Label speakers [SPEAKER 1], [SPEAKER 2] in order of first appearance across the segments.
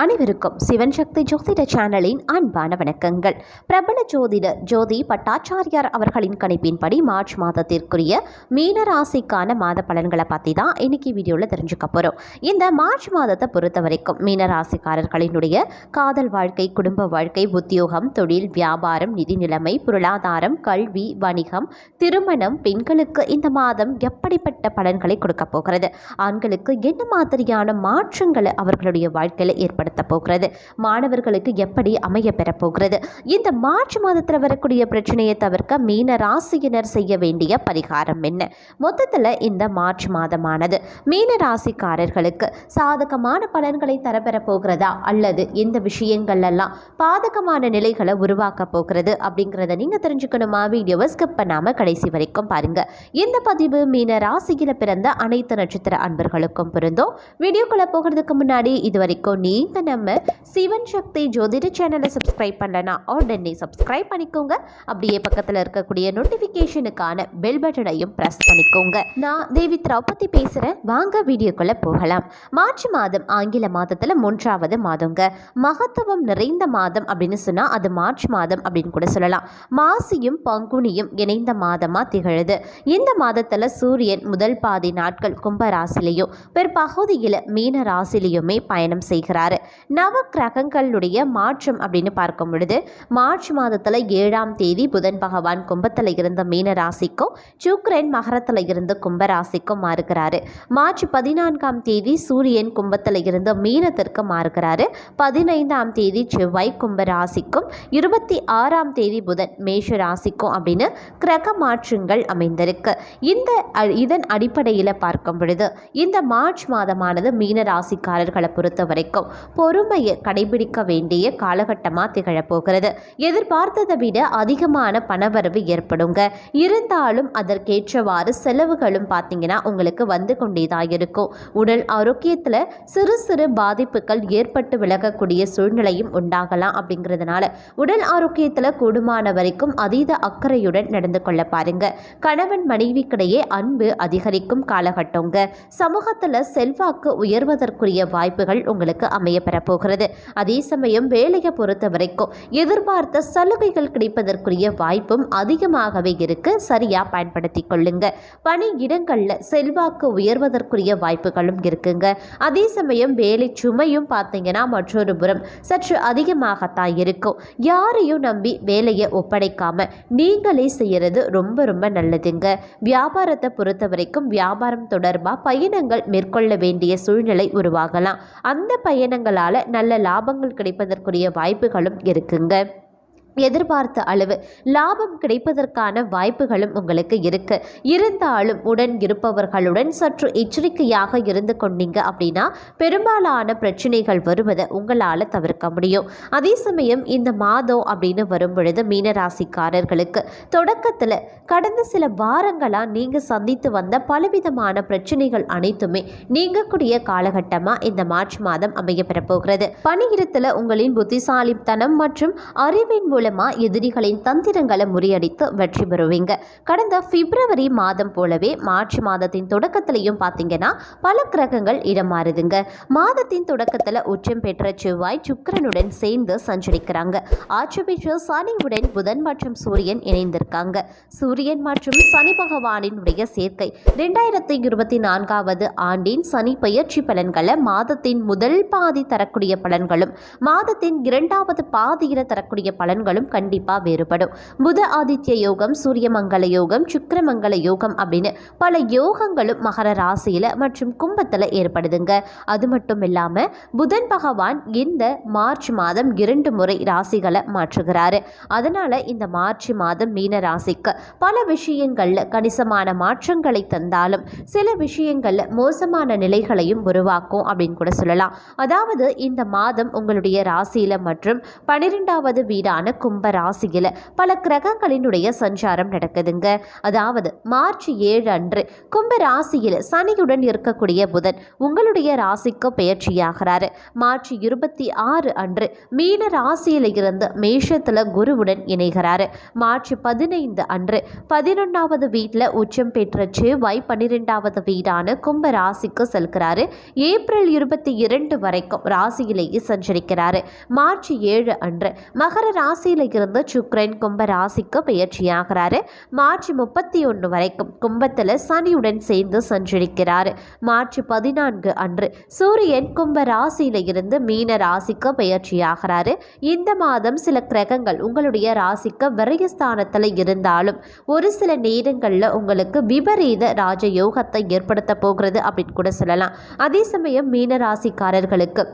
[SPEAKER 1] அனைவருக்கும் சிவன் சக்தி ஜோதிட சேனலின் அன்பான வணக்கங்கள். பிரபல ஜோதிடர் ஜோதி பட்டாச்சாரியார் அவர்களின் கணிப்பின்படி மார்ச் மாதத்திற்குரிய மீன ராசிக்கான மாத பலன்களை பற்றி தான் இன்னைக்கு வீடியோவில் தெரிஞ்சுக்க போகிறோம். இந்த மார்ச் மாதத்தை பொறுத்த வரைக்கும் மீன ராசிக்காரர்களினுடைய காதல் வாழ்க்கை, குடும்ப வாழ்க்கை, உத்தியோகம், தொழில், வியாபாரம், நிதி நிலைமை, பொருளாதாரம், கல்வி, வணிகம், திருமணம், பெண்களுக்கு இந்த மாதம் எப்படிப்பட்ட பலன்களை கொடுக்க போகிறது, ஆண்களுக்கு என்ன மாதிரியான மாற்றங்களை அவர்களுடைய வாழ்க்கையில் ஏற்படுத்த போகிறது, மாணவர்களுக்கு எப்படி அமைய பெற போகிறது, இந்த மார்ச் மாதத்தில் வரக்கூடிய பிரச்சனையை தவிர்க்க மீன ராசியினர் செய்ய வேண்டிய பரிகாரம் என்ன, மொத்தத்தில் இந்த மார்ச் மாதமானது மீன ராசிக்காரர்களுக்கு சாதகமான பலன்களை தரப்பெற போகிறதா அல்லது இந்த விஷயங்கள் எல்லாம் பாதகமான நிலைகளை உருவாக்க போகிறது அப்படிங்கிறத நீங்க தெரிஞ்சுக்கணுமா? வீடியோவை ஸ்கிப் பண்ணாம கடைசி வரைக்கும் பாருங்க. இந்த பதிவு மீன ராசியில பிறந்த அனைத்து நட்சத்திர அன்பர்களுக்கும் பொருந்தும். வீடியோக்குள்ள போகிறதுக்கு முன்னாடி இது வரைக்கும் நீங்க நம்ம சிவன் சக்தி ஜோதிட சேனலை சப்ஸ்கிரைப் பண்ணலனா உடனே சப்ஸ்கிரைப் பண்ணிக்கோங்க. அப்படியே பக்கத்தில் இருக்கக்கூடிய நோட்டிஃபிகேஷனுக்கான பெல் பட்டனையும் பிரஸ் பண்ணிக்கோங்க. நான் தேவி திரௌபதி பேசுகிறேன். வாங்க வீடியோக்குள்ள போகலாம். மார்ச் மாதம் ஆங்கில மாதத்தில் 3வது மாதங்க. மகத்துவம் நிறைந்த மாதம் அப்படின்னு சொன்னால் அது மார்ச் மாதம் அப்படின்னு கூட சொல்லலாம். மாசியும் பங்குனியும் இணைந்த மாதமாக திகழுது. இந்த மாதத்தில் சூரியன் முதல் பாதி நாட்கள் கும்ப ராசிலையும் பிற்பகுதியில் மீன ராசிலையுமே பயணம் செய்கிறாரு. நவ கிரகங்களுடைய மாற்றம் அப்படின்னு பார்க்கும் பொழுது மார்ச் மாதத்தில் 7ஆம் தேதி புதன் பகவான் கும்பத்தில் இருந்த மீன ராசிக்கும் சுக்கிரன் மகரத்தில் இருந்து கும்ப ராசிக்கும் மாறுகிறாரு. மார்ச் 14ஆம் தேதி சூரியன் கும்பத்தில் இருந்து மீனத்திற்கு மாறுகிறாரு. 15ஆம் தேதி செவ்வாய் கும்ப ராசிக்கும் 26ஆம் தேதி புதன் மேஷ ராசிக்கும் அப்படின்னு கிரக மாற்றங்கள் அமைந்திருக்கு. இதன் அடிப்படையில் பார்க்கும் பொழுது இந்த மார்ச் மாதமானது மீன ராசிக்காரர்களை பொறுத்த வரைக்கும் பொறுமையை கடைபிடிக்க வேண்டிய காலகட்டமாக திகழப்போகிறது. எதிர்பார்த்ததை விட அதிகமான பணவரவு ஏற்படுங்க. இருந்தாலும் அதற்கேற்றவாறு செலவுகளும் பார்த்தீங்கன்னா உங்களுக்கு வந்து கொண்டேதான் இருக்கும். உடல் ஆரோக்கியத்தில் சிறு சிறு பாதிப்புகள் ஏற்பட்டு விலகக்கூடிய சூழ்நிலையும் உண்டாகலாம். அப்படிங்கிறதுனால உடல் ஆரோக்கியத்தில் கூடுமான வரைக்கும் அதீத அக்கறையுடன் நடந்து கொள்ள பாருங்க. கணவன் மனைவிக்கிடையே அன்பு அதிகரிக்கும் காலகட்டங்க. சமூகத்தில் செல்வாக்கு உயர்வதற்குரிய வாய்ப்புகள் உங்களுக்கு அமைய பெறப்போகிறது. அதே சமயம் வேலையை பொறுத்த வரைக்கும் எதிர்பார்த்த சலுகைகள் கிடைப்பதற்குரிய வாய்ப்பும் அதிகமாகவே இருக்கு. சரியா பயன்படுத்தி கொள்ளுங்க. பணி இடங்கள்ல செல்வாக்கு உயர்வதற்குரிய வாய்ப்புகளும் இருக்குங்க. அதே சமயம் வேலை சுமையும் பார்த்தீங்கன்னா மற்றொரு புறம் சற்று அதிகமாகத்தான் இருக்கும். யாரையும் நம்பி வேலையை ஒப்படைக்காம நீங்களே செய்யறது ரொம்ப ரொம்ப நல்லதுங்க. வியாபாரத்தை பொறுத்த வரைக்கும் வியாபாரம் தொடர்பாக பயணங்கள் மேற்கொள்ள வேண்டிய சூழ்நிலை உருவாகலாம். அந்த பயணங்களால நல்ல லாபங்கள் கிடைப்பதற்குரிய வாய்ப்புகளும் இருக்குங்க. எதிர்பார்த்த அளவு லாபம் கிடைப்பதற்கான வாய்ப்புகளும் உங்களுக்கு இருக்கு. இருந்தாலும் உடன் இருப்பவர்களுடன் சற்று எச்சரிக்கையாக இருந்து கொண்டீங்க அப்படின்னா பெரும்பாலான பிரச்சனைகள் வருவதை உங்களால் தவிர்க்க முடியும். அதே சமயம் இந்த மாதம் அப்படின்னு வரும் பொழுது மீனராசிக்காரர்களுக்கு தொடக்கத்தில் கடந்த சில வாரங்களாக நீங்கள் சந்தித்து வந்த பலவிதமான பிரச்சனைகள் அனைத்துமே நீங்கக்கூடிய காலகட்டமாக இந்த மார்ச் மாதம் அமைய பெறப்போகிறது. பணியிடத்தில் உங்களின் புத்திசாலித்தனம் மற்றும் அறிவின் மூலமா எதிரிகளின் தந்திரங்களை முறியடித்து வெற்றி பெறுவீங்க. கடந்த பிப்ரவரி மாதம் போலவே மார்ச் மாதத்தின் தொடக்கத்திலையும் பார்த்தீங்கன்னா பல கிரகங்கள் இடம் மாறுதுங்க. மாதத்தின் தொடக்கத்தில் உச்சம் பெற்ற செவ்வாய் சுக்கிரனுடன் சேர்ந்து சஞ்சரிக்கிறாங்க. ஆட்சி பெற்ற சனியுடன் புதன் மற்றும் சூரியன் இணைந்திருக்காங்க. சூரியன் மற்றும் சனி பகவானினுடைய சேர்க்கை 2024வது ஆண்டின் சனி பயிற்சி பலன்களை மாதத்தின் முதல் பாதி தரக்கூடிய பலன்களும் மாதத்தின் 2வது பாதியில் தரக்கூடிய பலன்களும் கண்டிப்பா வேறுபடும். புத ஆதித்ய யோகம், சூரிய மங்கள யோகம், சுக்கிரமங்கல யோகம் அப்படின்னு பல யோகங்களும் மகர ராசியில மற்றும் கும்பத்துல ஏற்படுதுங்க. அது மட்டும் இல்லாம புதன் பகவான் இந்த மார்ச் மாதம் 2 முறை ராசிகளை மாற்றுகிறாரு. அதனால இந்த மார்ச் மாதம் மீன ராசிக்கு பல விஷயங்கள்ல கணிசமான மாற்றங்களை தந்தாலும் சில விஷயங்கள்ல மோசமான நிலைகளையும் உருவாக்கும் அப்படின்னு கூட சொல்லலாம். அதாவது இந்த மாதம் உங்களுடைய ராசியில மற்றும் 12வது வீடான கும்ப ராசியில் பல கிரகங்களினுடைய சஞ்சாரம் நடக்குதுங்க. அதாவது மார்ச் 7 அன்று கும்ப ராசியில் சனியுடன் இருக்கக்கூடிய புதன் உங்களுடைய ராசிக்கு பெயர்ச்சியாகிறாரு. மார்ச் 26 அன்று மீன ராசியில் இருந்து மேஷத்தில் குருவுடன் இணைகிறாரு. மார்ச் 15 அன்று 11வது வீட்டில் உச்சம் பெற்ற செவ்வாய் 12வது வீடான கும்ப ராசிக்கு செல்கிறாரு. ஏப்ரல் 22 வரைக்கும் ராசியிலேயே சஞ்சரிக்கிறாரு. மார்ச் 7 அன்று மகர ராசியில இருந்து சுக்கிரன் கும்ப ராசிக்கு பெயர்ச்சியாகிறாரு. மார்ச் 31 வரைக்கும் கும்பத்தில் சனியுடன் சேர்ந்து சஞ்சரிக்கிறாரு. மார்ச் 14 அன்று சூரியன் கும்ப ராசியில இருந்து மீன ராசிக்கு பெயர்ச்சியாகிறாரு. இந்த மாதம் சில கிரகங்கள் உங்களுடைய ராசிக்கு விரயஸ்தானத்தில் இருந்தாலும் ஒரு சில நேரங்களில் உங்களுக்கு விபரீத ராஜயோகத்தை ஏற்படுத்த போகிறது அப்படின்னு கூட சொல்லலாம். அதே சமயம் மீன ராசிக்காரர்களுக்கு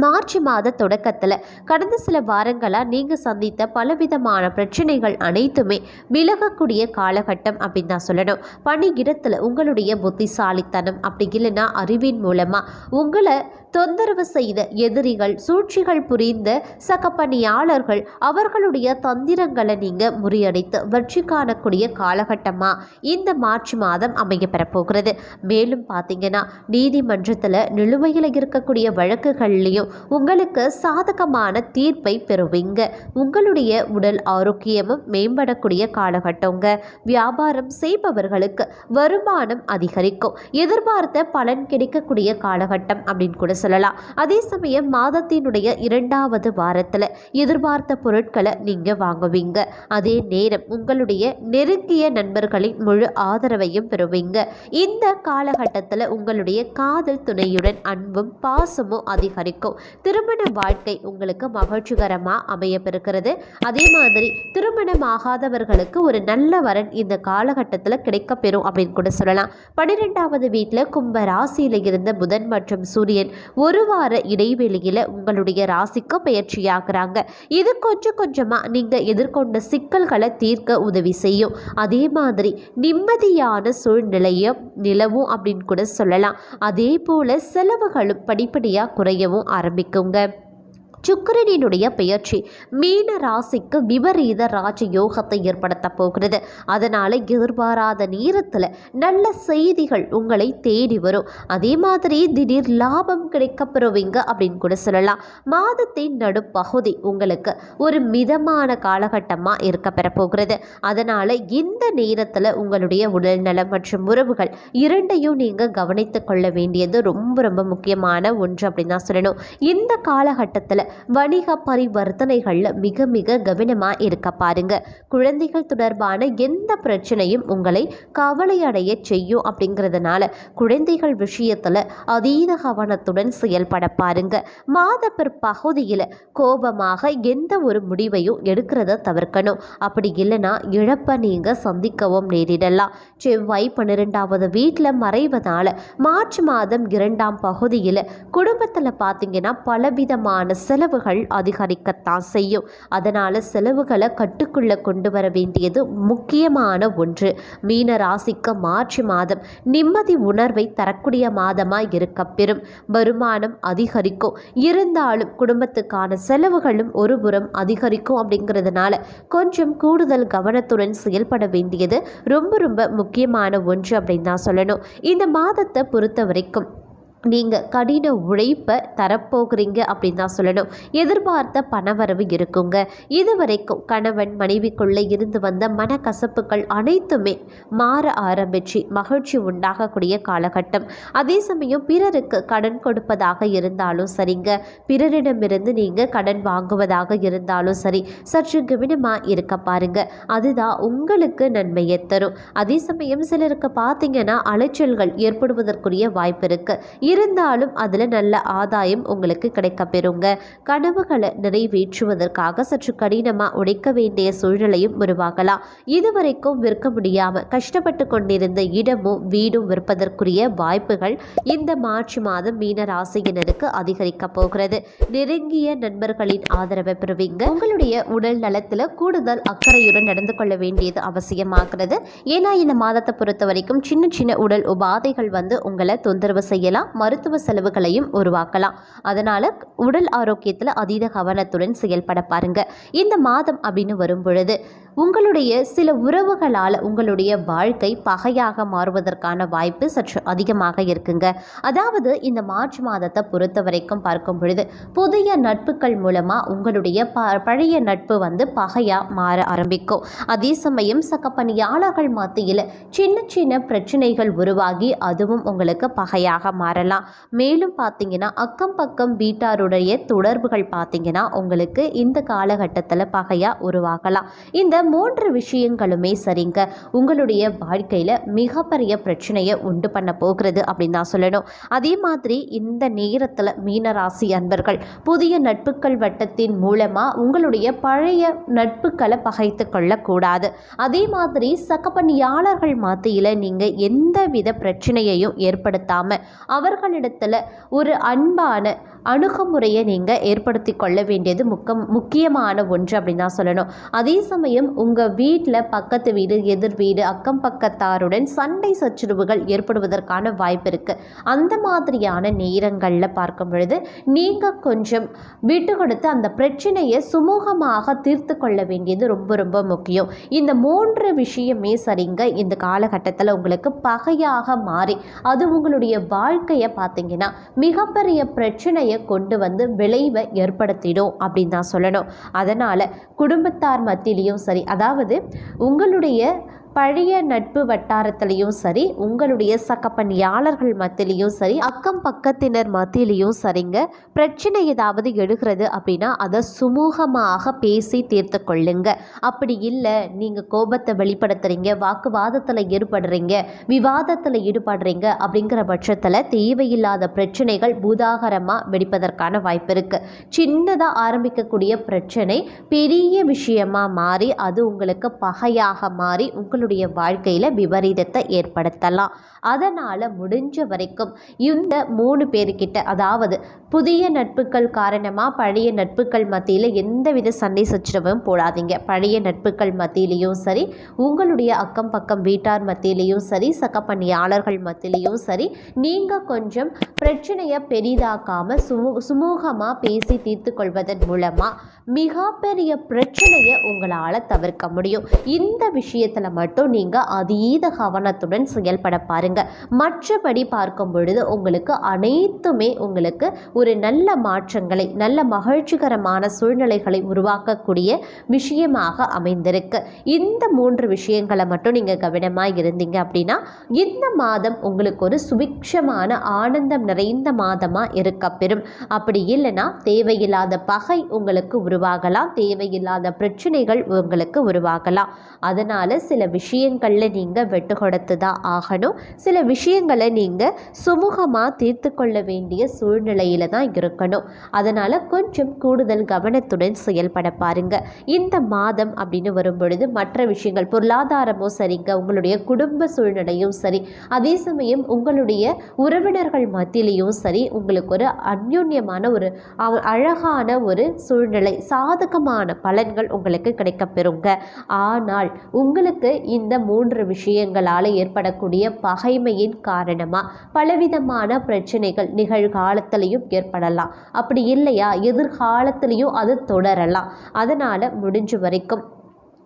[SPEAKER 1] மார்ச் மாத தொடக்கத்தில் கடந்த சில வாரங்களாக நீங்கள் சந்தித்த பலவிதமான பிரச்சனைகள் அனைத்துமே விலகக்கூடிய காலகட்டம் அப்படின்னு தான் சொல்லணும். பணியிடத்தில் உங்களுடைய புத்திசாலித்தனம் அப்படி இல்லைன்னா அறிவின் மூலமாக உங்களை தொந்தரவு செய்த எதிரிகள், சூழ்ச்சிகள் புரிந்த சக பணியாளர்கள், அவர்களுடைய தந்திரங்களை நீங்கள் முறியடித்து வெற்றி காணக்கூடிய காலகட்டமாக இந்த மார்ச் மாதம் அமைய பெறப்போகிறது. மேலும் பார்த்தீங்கன்னா நீதிமன்றத்தில் நிலுவையில் இருக்கக்கூடிய வழக்குகள்லையும் உங்களுக்கு சாதகமான தீர்ப்பை பெறுவீங்க. உங்களுடைய உடல் ஆரோக்கியமும் மேம்படக்கூடிய காலகட்டங்க. வியாபாரம் செய்பவர்களுக்கு வருமானம் அதிகரிக்கும். எதிர்பார்த்த பலன் கிடைக்கக்கூடிய காலகட்டம் அப்படின்னு கூட சொல்லலாம். அதே சமயம் மாதத்தினுடைய 2வது வாரத்தில் எதிர்பார்த்த பொருட்களை நீங்கள் வாங்குவீங்க. அதே நேரம் உங்களுடைய நெருங்கிய நண்பர்களின் முழு ஆதரவையும் பெறுவீங்க. இந்த காலகட்டத்தில் உங்களுடைய காதல் துணையுடன் அன்பும் பாசமும் அதிகரிக்கும். திருமண வாழ்க்கை உங்களுக்கு மகிழ்ச்சிகரமாக அமைய பெறுகிறது. அதே மாதிரி திருமணமாகாதவர்களுக்கு ஒரு நல்ல வரன் இந்த காலகட்டத்தில் கிடைக்கப்பெறும் அப்படின்னு கூட சொல்லலாம். 12வது வீட்டில் கும்ப ராசியில் இருந்த புதன் மற்றும் சூரியன் ஒரு வார இடைவெளியில் உங்களுடைய ராசிக்கு பெயர்ச்சியாகிறாங்க. இது கொஞ்சம் கொஞ்சமாக நீங்கள் எதிர்கொண்ட சிக்கல்களை தீர்க்க உதவி செய்யும். அதே மாதிரி நிம்மதியான சூழ்நிலையும் நிலவும் அப்படின்னு கூட சொல்லலாம். அதே போல செலவுகளும் படிப்படியாக குறையவும் ஆரம்பிக்குங்க. சுக்கிரனினுடைய பெயர்ச்சி மீன ராசிக்கு விபரீத ராஜயோகத்தை ஏற்படுத்த போகிறது. அதனால் எதிர்பாராத நேரத்தில் நல்ல செய்திகள் உங்களை தேடி வரும். அதே மாதிரி திடீர் லாபம் கிடைக்கப்பெறுவீங்க அப்படின்னு கூட சொல்லலாம். மாதத்தின் நடுப்பகுதி உங்களுக்கு ஒரு மிதமான காலகட்டமாக இருக்க பெறப்போகிறது. அதனால் இந்த நேரத்தில் உங்களுடைய உடல்நலம் மற்றும் உறவுகள் இரண்டையும் நீங்கள் கவனித்து கொள்ள வேண்டியது ரொம்ப ரொம்ப முக்கியமான ஒன்று அப்படின்னு தான் சொல்லணும். இந்த காலகட்டத்தில் வணிக பரிவர்த்தனைகளில் மிக மிக கவனமாக இருக்க பாருங்க. குழந்தைகள் தொடர்பான எந்த பிரச்சனையும் உங்களை கவலையடைய செய்யும். அப்படிங்கிறதுனால குழந்தைகள் விஷயத்தில் அதீத கவனத்துடன் செயல்பட பாருங்க. மாத பிற்பகுதியில் கோபமாக எந்த ஒரு முடிவையும் எடுக்கிறத தவிர்க்கணும். அப்படி இல்லைன்னா இழப்பை நீங்கள் சந்திக்கவும் நேரிடலாம். செவ்வாய் 12வது வீட்டில் மறைவதால மார்ச் மாதம் 2ஆம் பகுதியில் குடும்பத்தில் பார்த்தீங்கன்னா பலவிதமான செலவுகள் அதிகரிக்கத்தான் செய்யும். அதனால் செலவுகளை கட்டுக்குள்ள கொண்டு வர வேண்டியது முக்கியமான ஒன்று. மீன ராசிக்கு மார்ச் மாதம் நிம்மதி உணர்வை தரக்கூடிய மாதமாக இருக்க பெறும். வருமானம் அதிகரிக்கும். இருந்தாலும் குடும்பத்துக்கான செலவுகளும் ஒரு புறம் அதிகரிக்கும். அப்படிங்கிறதுனால கொஞ்சம் கூடுதல் கவனத்துடன் செயல்பட வேண்டியது ரொம்ப ரொம்ப முக்கியமான ஒன்று அப்படின்னு தான் சொல்லணும். இந்த மாதத்தை பொறுத்த வரைக்கும் நீங்கள் கடின உழைப்பை தரப்போகிறீங்க அப்படின்னு தான் சொல்லணும். எதிர்பார்த்த பணவரவு இருக்குங்க. இதுவரைக்கும் கணவன் மனைவிக்குள்ளே இருந்து வந்த மனக்கசப்புகள் அனைத்துமே மாற ஆரம்பித்து மகிழ்ச்சி உண்டாகக்கூடிய காலகட்டம். அதே சமயம் பிறருக்கு கடன் கொடுப்பதாக இருந்தாலும் சரிங்க, பிறரிடமிருந்து நீங்கள் கடன் வாங்குவதாக இருந்தாலும் சரி, சற்று கவனமாக இருக்க பாருங்க. அதுதான் உங்களுக்கு நன்மையை தரும். அதே சமயம் சிலருக்கு பார்த்தீங்கன்னா அலைச்சல்கள் ஏற்படுவதற்குரிய வாய்ப்பு இருக்குது. இருந்தாலும் அதில் நல்ல ஆதாயம் உங்களுக்கு கிடைக்க பெறுங்க. கனவுகளை நிறைவேற்றுவதற்காக சற்று கடினமாக உழைக்க வேண்டிய சூழ்நிலையும் உருவாகலாம். இதுவரைக்கும் விற்க முடியாமல் கஷ்டப்பட்டு கொண்டிருந்த இடமும் வீடும் விற்பதற்குரிய வாய்ப்புகள் இந்த மார்ச் மாதம் மீன ராசியினருக்கு அதிகரிக்க போகிறது. நெருங்கிய நண்பர்களின் ஆதரவை பெறுவீங்க. உங்களுடைய உடல் நலத்தில் கூடுதல் அக்கறையுடன் நடந்து கொள்ள வேண்டியது அவசியமாகிறது. ஏன்னா இந்த மாதத்தை பொறுத்த வரைக்கும் சின்ன சின்ன உடல் உபாதைகள் வந்து உங்களை தொந்தரவு செய்யலாம். மருத்துவ செலவுகளையும் உருவாக்கலாம். அதனால் உடல் ஆரோக்கியத்தில் அதீத கவனத்துடன் செயல்பட பாருங்க. இந்த மாதம் அப்படின்னு வரும் பொழுது உங்களுடைய சில உறவுகளால் உங்களுடைய வாழ்க்கை பகையாக மாறுவதற்கான வாய்ப்பு சற்று அதிகமாக இருக்குங்க. அதாவது இந்த மார்ச் மாதத்தை பொறுத்த வரைக்கும் பார்க்கும் பொழுது புதிய நட்புகள் மூலமாக உங்களுடைய பழைய நட்பு பகையாக மாற ஆரம்பிக்கும். அதே சமயம் சக பணியாளர்கள் மத்தியில் சின்ன சின்ன பிரச்சனைகள் உருவாகி அதுவும் உங்களுக்கு பகையாக மாறலாம். மேலும் பார்த்தீங்கன்னா அக்கம் பக்கம் வீட்டாருடைய தொடர்புகள் பார்த்தீங்கன்னா உங்களுக்கு இந்த காலகட்டத்தில் பகையாக உருவாகலாம். இந்த 3 விஷயங்களுமே சரிங்க உங்களுடைய வாழ்க்கையில் மிகப்பெரிய பிரச்சனையை உண்டு பண்ண போகிறது அப்படின்னு தான் சொல்லணும். அதே மாதிரி இந்த நேரத்தில் மீனராசி அன்பர்கள் புதிய நட்புகள் வட்டத்தின் மூலமாக உங்களுடைய பழைய நட்புகளை பகைத்து கொள்ளக்கூடாது. அதே மாதிரி சக பணியாளர்கள் மத்தியில் நீங்கள் எந்தவித பிரச்சனையையும் ஏற்படுத்தாமல் அவர்களிடத்தில் ஒரு அன்பான அணுகுமுறையை நீங்கள் ஏற்படுத்தி கொள்ள வேண்டியது முக்கியமான ஒன்று அப்படின்னு தான் சொல்லணும். அதே சமயம் உங்கள் வீட்டில் பக்கத்து வீடு, எதிர் வீடு, அக்கம் பக்கத்தாருடன் சண்டை சச்சரவுகள் ஏற்படுவதற்கான வாய்ப்பு இருக்குது. அந்த மாதிரியான நேரங்களில் பார்க்கும் பொழுது நீங்கள் கொஞ்சம் விட்டு கொடுத்து அந்த பிரச்சனையை சுமூகமாக தீர்த்து கொள்ள வேண்டியது ரொம்ப ரொம்ப முக்கியம். இந்த 3 விஷயமே சரிங்க இந்த காலகட்டத்தில் உங்களுக்கு பகையாக மாறி அது உங்களுடைய வாழ்க்கையை பார்த்தீங்கன்னா மிகப்பெரிய பிரச்சனையை கொண்டு விளைவை ஏற்படுத்திடும் அப்படின்னு தான் சொல்லணும். அதனால் குடும்பத்தார் மத்தியிலையும் சரி, அதாவது உங்களுடைய பழைய நட்பு வட்டாரத்திலையும் சரி, உங்களுடைய சக பணியாளர்கள் மத்தியிலையும் சரி, அக்கம் பக்கத்தினர் மத்தியிலையும் சரிங்க பிரச்சனை ஏதாவது எழுகிறது அப்படின்னா அதை சுமூகமாக பேசி தீர்த்து கொள்ளுங்க. அப்படி இல்லை நீங்கள் கோபத்தை வெளிப்படுத்துறீங்க, வாக்குவாதத்தில் ஈடுபடுறீங்க, விவாதத்தில் ஈடுபடுறீங்க அப்படிங்கிற பட்சத்தில் தேவையில்லாத பிரச்சனைகள் பூதாகரமாக வெடிப்பதற்கான வாய்ப்பு இருக்குது. சின்னதாக ஆரம்பிக்கக்கூடிய பிரச்சனை பெரிய விஷயமாக மாறி அது உங்களுக்கு பகையாக மாறி உங்களுடைய வாழ்க்கையில் விபரீதத்தை ஏற்படுத்தலாம். அதனால் முடிஞ்ச வரைக்கும் இந்த 3 பேர்கிட்ட, அதாவது புதிய நட்புகள் காரணமாக பழைய நட்புகள் மத்தியில் எந்தவித சண்டை சச்சரவும் போடாதீங்க. பழைய நட்புகள் மத்தியிலையும் சரி, உங்களுடைய அக்கம் பக்கம் வீட்டார் மத்தியிலையும் சரி, சக பணியாளர்கள் மத்தியிலையும் சரி, நீங்கள் கொஞ்சம் பிரச்சனையை பெரிதாக்காமல் சுமூகமாக பேசி தீர்த்து கொள்வதன் மூலமாக மிகப்பெரிய பிரச்சனையை உங்களால் தவிர்க்க முடியும். இந்த விஷயத்தில் மட்டும் நீங்கள் அதீத கவனத்துடன் செயல்பட பாருங்க. மற்றபடி பார்க்கும் பொழுது உங்களுக்கு அனைத்துமே உங்களுக்கு ஒரு நல்ல மாற்றங்களை, நல்ல மகிழ்ச்சிகரமான சூழ்நிலைகளை உருவாக்கக்கூடிய விஷயமாக அமைந்திருக்கு. இந்த 3 விஷயங்களை மட்டும் நீங்கள் கவனமாக இருந்தீங்க அப்படின்னா இந்த மாதம் உங்களுக்கு ஒரு சுபிக்ஷமான ஆனந்தம் நிறைந்த மாதமாக இருக்கப்பெறும். அப்படி இல்லைன்னா தேவையில்லாத பகை உங்களுக்கு உருவாகலாம், தேவையில்லாத பிரச்சனைகள் உங்களுக்கு உருவாகலாம். அதனால் சில விஷயங்களில் நீங்கள் வெட்டு கொடுத்து தான் ஆகணும். சில விஷயங்களை நீங்கள் சுமூகமாக தீர்த்து கொள்ள வேண்டிய சூழ்நிலையில் தான் இருக்கணும். அதனால் கொஞ்சம் கூடுதல் கவனத்துடன் செயல்பட பாருங்க. இந்த மாதம் அப்படின்னு வரும் பொழுது மற்ற விஷயங்கள், பொருளாதாரமும் சரிங்க, உங்களுடைய குடும்ப சூழ்நிலையும் சரி, அதே சமயம் உங்களுடைய உறவினர்கள் மத்தியிலையும் சரி, உங்களுக்கு ஒரு அந்யோன்யமான ஒரு அழகான ஒரு சூழ்நிலை, சாதகமான பலன்கள் உங்களுக்கு கிடைக்கப்பெறுங்க. ஆனால் உங்களுக்கு இந்த 3 விஷயங்களால் ஏற்படக்கூடிய பகைமையின் காரணமாக பலவிதமான பிரச்சனைகள் நிகழ்காலத்திலையும் ஏற்படலாம். அப்படி இல்லையா எதிர்காலத்திலையும் அது தொடரலாம். அதனால் முடிஞ்ச வரைக்கும்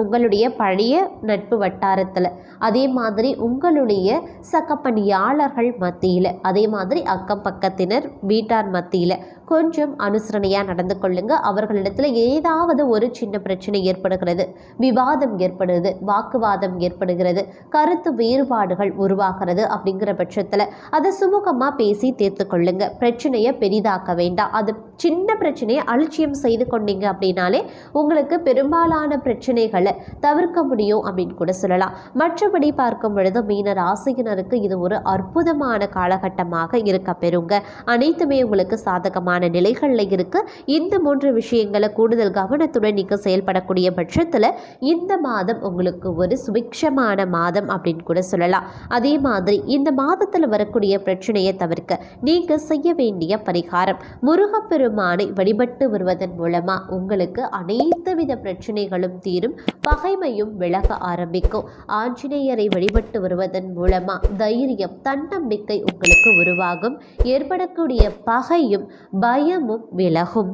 [SPEAKER 1] உங்களுடைய பழைய நட்பு வட்டாரத்தில், அதே மாதிரி உங்களுடைய சக பணியாளர்கள் மத்தியில், அதே மாதிரி அக்கம் பக்கத்தினர் வீட்டார் மத்தியில் கொஞ்சம் அனுசரணையாக நடந்து கொள்ளுங்க. அவர்களிடத்தில் ஏதாவது ஒரு சின்ன பிரச்சனை ஏற்படுகிறது, விவாதம் ஏற்படுது, வாக்குவாதம் ஏற்படுகிறது, கருத்து வேறுபாடுகள் உருவாகிறது அப்படிங்கிற பட்சத்தில் அதை சுமூகமாக பேசி தீர்த்து கொள்ளுங்க. பிரச்சனையை பெரிதாக்க வேண்டாம். அது சின்ன பிரச்சனையை அலட்சியம் செய்து கொண்டீங்க அப்படின்னாலே உங்களுக்கு பெரும்பாலான பிரச்சனைகளை தவிர்க்க முடியும் அப்படின்னு கூட சொல்லலாம். மற்றபடி பார்க்கும் பொழுது மீன ராசியினருக்கு இது ஒரு அற்புதமான காலகட்டமாக இருக்க பெறுங்க. அனைத்துமே உங்களுக்கு சாதகமான நிலைகளில் இருக்கு. இந்த 3 விஷயங்களை கூடுதல் கவனத்துடன் நீங்கள் செயல்படக்கூடிய பட்சத்தில் இந்த மாதம் உங்களுக்கு ஒரு சுபிக்ஷமான மாதம் அப்படின்னு கூட சொல்லலாம். அதே மாதிரி இந்த மாதத்தில் வரக்கூடிய பிரச்சனையை தவிர்க்க நீங்கள் செய்ய வேண்டிய பரிகாரம், முருகப்பெருமானை வழிபட்டு வருவதன் மூலமாக உங்களுக்கு அனைத்து வித பிரச்சனைகளும் தீரும், பகைமையும் விலக ஆரம்பிக்கும். ஆஞ்சநேயரை வழிபட்டு வருவதன் மூலமாக தைரியம், தன்னம்பிக்கை உங்களுக்கு உருவாகும். ஏற்படக்கூடிய பகையும் பயமும் விலகும்.